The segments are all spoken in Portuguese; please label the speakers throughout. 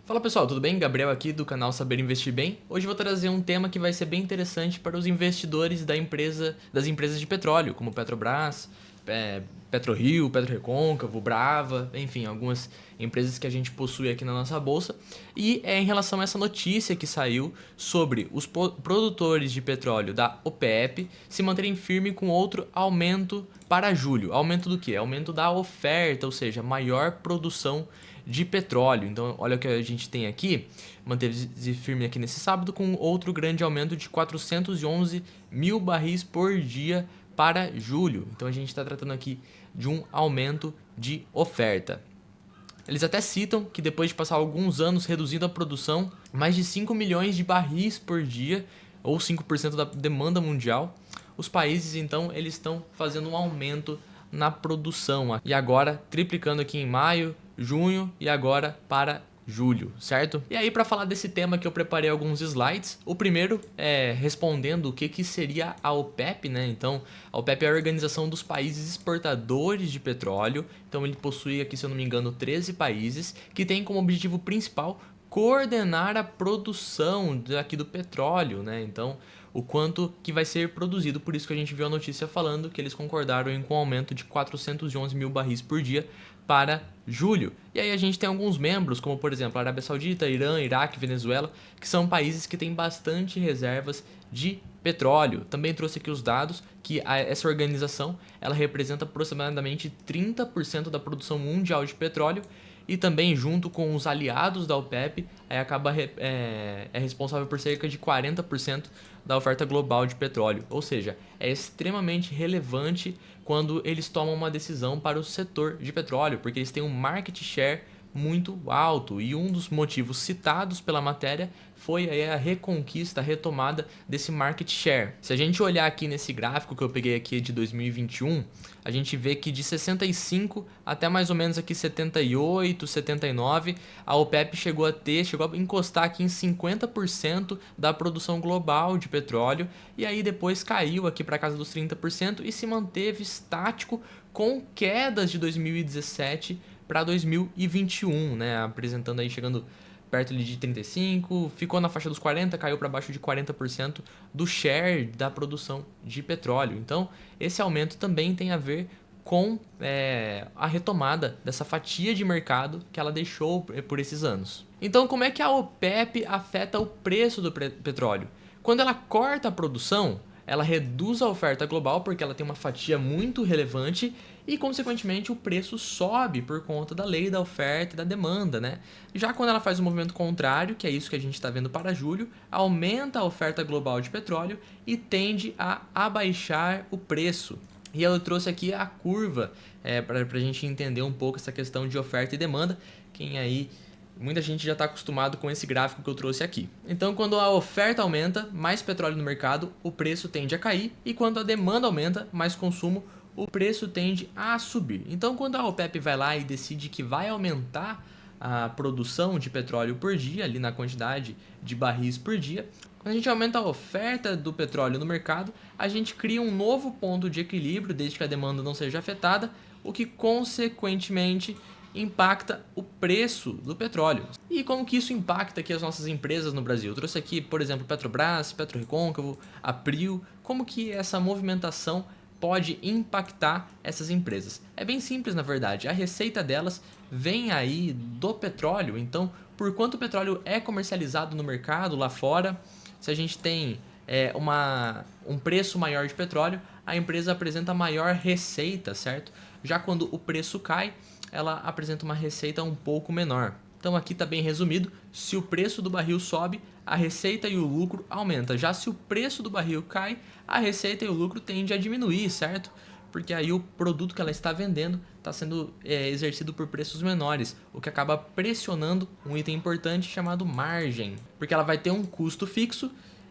Speaker 1: Fala pessoal, tudo bem? Gabriel aqui do canal Saber Investir Bem. Hoje vou trazer um tema que vai ser bem interessante para os investidores das empresas de petróleo, como Petrobras, PetroRio, PetroRecôncavo, Brava, enfim, algumas empresas que a gente possui aqui na nossa bolsa. E é em relação a essa notícia que saiu sobre os produtores de petróleo da OPEP se manterem firme com outro aumento para julho. Aumento do quê? Aumento da oferta, ou seja, maior produção de petróleo. Então, olha o que a gente tem aqui, manteve-se firme aqui nesse sábado com outro grande aumento de 411 mil barris por dia para julho. Então, a gente está tratando aqui de um aumento de oferta. Eles até citam que depois de passar alguns anos reduzindo a produção, mais de 5 milhões de barris por dia, ou 5% da demanda mundial, os países então eles estão fazendo um aumento na produção. E agora triplicando aqui em maio, junho e agora para julho, certo? E aí, para falar desse tema que eu preparei alguns slides. O primeiro é respondendo o que seria a OPEP, né? Então, a OPEP é a Organização dos Países Exportadores de Petróleo. Então, ele possui aqui, se eu não me engano, 13 países que tem como objetivo principal coordenar a produção aqui do petróleo, né? Então, o quanto que vai ser produzido. Por isso que a gente viu a notícia falando que eles concordaram com um aumento de 411 mil barris por dia para julho. E aí a gente tem alguns membros, como por exemplo a Arábia Saudita, Irã, Iraque, Venezuela, que são países que têm bastante reservas de petróleo. Também trouxe aqui os dados que essa organização ela representa aproximadamente 30% da produção mundial de petróleo. E também, junto com os aliados da OPEP, é responsável por cerca de 40% da oferta global de petróleo. Ou seja, é extremamente relevante quando eles tomam uma decisão para o setor de petróleo, porque eles têm um market share muito alto. E um dos motivos citados pela matéria foi a reconquista, a retomada desse market share. Se a gente olhar aqui nesse gráfico que eu peguei aqui de 2021, a gente vê que de 65 até mais ou menos aqui 78, 79, a OPEP chegou a encostar aqui em 50% da produção global de petróleo, e aí depois caiu aqui para casa dos 30% e se manteve estático com quedas de 2017 para 2021, né? Apresentando aí, chegando perto ali de 35, ficou na faixa dos 40, caiu para baixo de 40% do share da produção de petróleo. Então, esse aumento também tem a ver com a retomada dessa fatia de mercado que ela deixou por esses anos. Então, como é que a OPEP afeta o preço do petróleo? Quando ela corta a produção, ela reduz a oferta global porque ela tem uma fatia muito relevante e, consequentemente, o preço sobe por conta da lei da oferta e da demanda, né? Já quando ela faz o movimento contrário, que é isso que a gente está vendo para julho, aumenta a oferta global de petróleo e tende a abaixar o preço. E eu trouxe aqui a curva para a gente entender um pouco essa questão de oferta e demanda. Muita gente já está acostumado com esse gráfico que eu trouxe aqui. Então, quando a oferta aumenta, mais petróleo no mercado, o preço tende a cair. E quando a demanda aumenta, mais consumo, o preço tende a subir. Então, quando a OPEP vai lá e decide que vai aumentar a produção de petróleo por dia, ali na quantidade de barris por dia, quando a gente aumenta a oferta do petróleo no mercado, a gente cria um novo ponto de equilíbrio, desde que a demanda não seja afetada, o que consequentemente impacta o preço do petróleo. E como que isso impacta aqui as nossas empresas no Brasil? Eu trouxe aqui, por exemplo, Petrobras, PetroRecôncavo, a Prio, como que essa movimentação pode impactar essas empresas. É bem simples, na verdade. A receita delas vem aí do petróleo. Então, por quanto o petróleo é comercializado no mercado lá fora, se a gente tem um preço maior de petróleo, a empresa apresenta maior receita, certo? Já quando o preço cai, ela apresenta uma receita um pouco menor. Então aqui está bem resumido: se o preço do barril sobe, a receita e o lucro aumenta. Já se o preço do barril cai, a receita e o lucro tendem a diminuir, certo? Porque aí o produto que ela está vendendo está sendo exercido por preços menores, o que acaba pressionando um item importante chamado margem, porque ela vai ter um custo fixo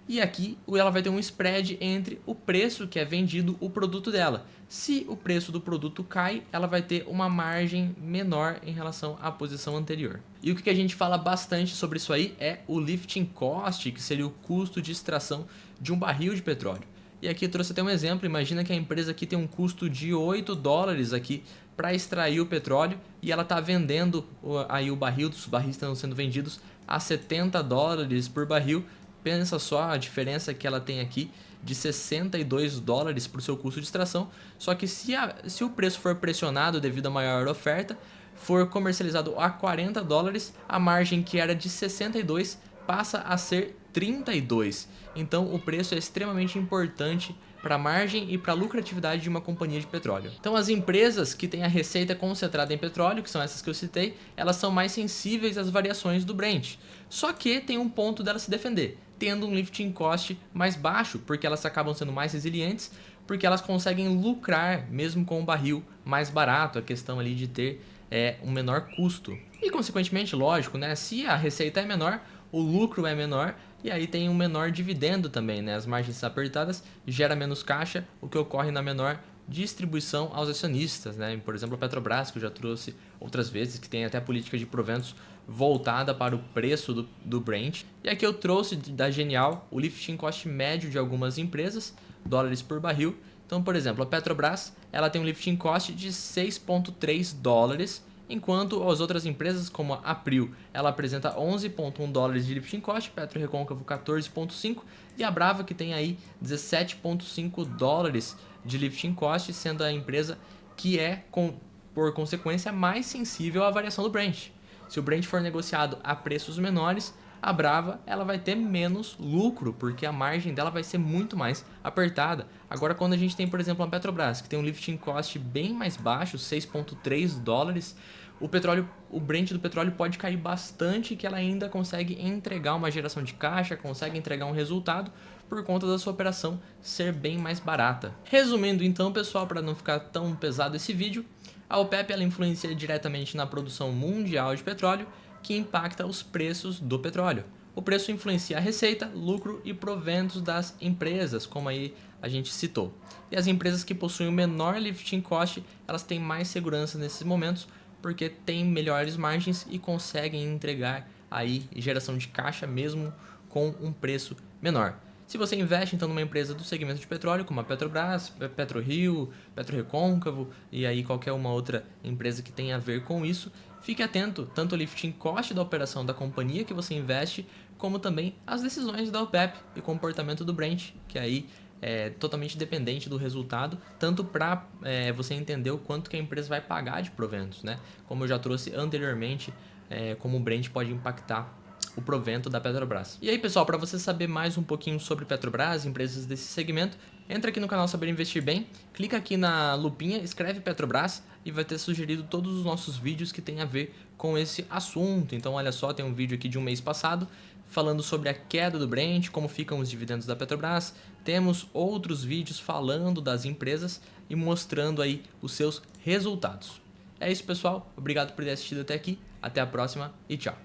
Speaker 1: e aqui ela vai ter um spread entre o preço que é vendido o produto dela. Se o preço do produto cai, ela vai ter uma margem menor em relação à posição anterior. E o que a gente fala bastante sobre isso aí é o lifting cost, que seria o custo de extração de um barril de petróleo. E aqui eu trouxe até um exemplo. Imagina que a empresa aqui tem um custo de $8 aqui para extrair o petróleo e ela está vendendo aí o barril, os barris estão sendo vendidos a $70 por barril. Pensa só a diferença que ela tem aqui de $62 para o seu custo de extração. Só que se o preço for pressionado devido à maior oferta, for comercializado a $40, a margem que era de 62 passa a ser 32. Então o preço é extremamente importante para a margem e para a lucratividade de uma companhia de petróleo. Então as empresas que têm a receita concentrada em petróleo, que são essas que eu citei, elas são mais sensíveis às variações do Brent. Só que tem um ponto dela se defender, tendo um lifting cost mais baixo, porque elas acabam sendo mais resilientes, porque elas conseguem lucrar mesmo com um barril mais barato, a questão ali de ter um menor custo. E consequentemente, lógico, né, se a receita é menor, o lucro é menor e aí tem um menor dividendo também, né? As margens apertadas gera menos caixa, o que ocorre na menor distribuição aos acionistas, né? Por exemplo, a Petrobras, que eu já trouxe outras vezes, que tem até a política de proventos voltada para o preço do Brent. E aqui eu trouxe da Genial o lifting cost médio de algumas empresas, dólares por barril. Então, por exemplo, a Petrobras, ela tem um lifting cost de $6,3, enquanto as outras empresas, como a April, ela apresenta $11,1 de lifting cost, PetroRecôncavo 14,5 e a Brava, que tem aí $17,5 de lifting cost, sendo a empresa que é, por consequência, mais sensível à variação do Brent. Se o Brent for negociado a preços menores, a Brava ela vai ter menos lucro, porque a margem dela vai ser muito mais apertada. Agora, quando a gente tem, por exemplo, a Petrobras, que tem um lifting cost bem mais baixo, $6,3, o Brent do petróleo pode cair bastante, que ela ainda consegue entregar uma geração de caixa, consegue entregar um resultado por conta da sua operação ser bem mais barata. Resumindo então, pessoal, para não ficar tão pesado esse vídeo, a OPEP ela influencia diretamente na produção mundial de petróleo, que impacta os preços do petróleo. O preço influencia a receita, lucro e proventos das empresas, como aí a gente citou. E as empresas que possuem o menor lifting cost, elas têm mais segurança nesses momentos, porque têm melhores margens e conseguem entregar aí geração de caixa mesmo com um preço menor. Se você investe então numa empresa do segmento de petróleo, como a Petrobras, PetroRio, PetroRecôncavo e aí qualquer uma outra empresa que tenha a ver com isso, fique atento tanto ao lifting cost da operação da companhia que você investe, como também às decisões da OPEP e comportamento do Brent, que aí é totalmente dependente do resultado, tanto para você entender o quanto que a empresa vai pagar de proventos, né? Como eu já trouxe anteriormente, como o Brent pode impactar o provento da Petrobras. E aí, pessoal, para você saber mais um pouquinho sobre Petrobras, empresas desse segmento, entra aqui no canal Saber Investir Bem, clica aqui na lupinha, escreve Petrobras e vai ter sugerido todos os nossos vídeos que tem a ver com esse assunto. Então, olha só, tem um vídeo aqui de um mês passado falando sobre a queda do Brent, como ficam os dividendos da Petrobras. Temos outros vídeos falando das empresas e mostrando aí os seus resultados. É isso, pessoal. Obrigado por ter assistido até aqui. Até a próxima e tchau.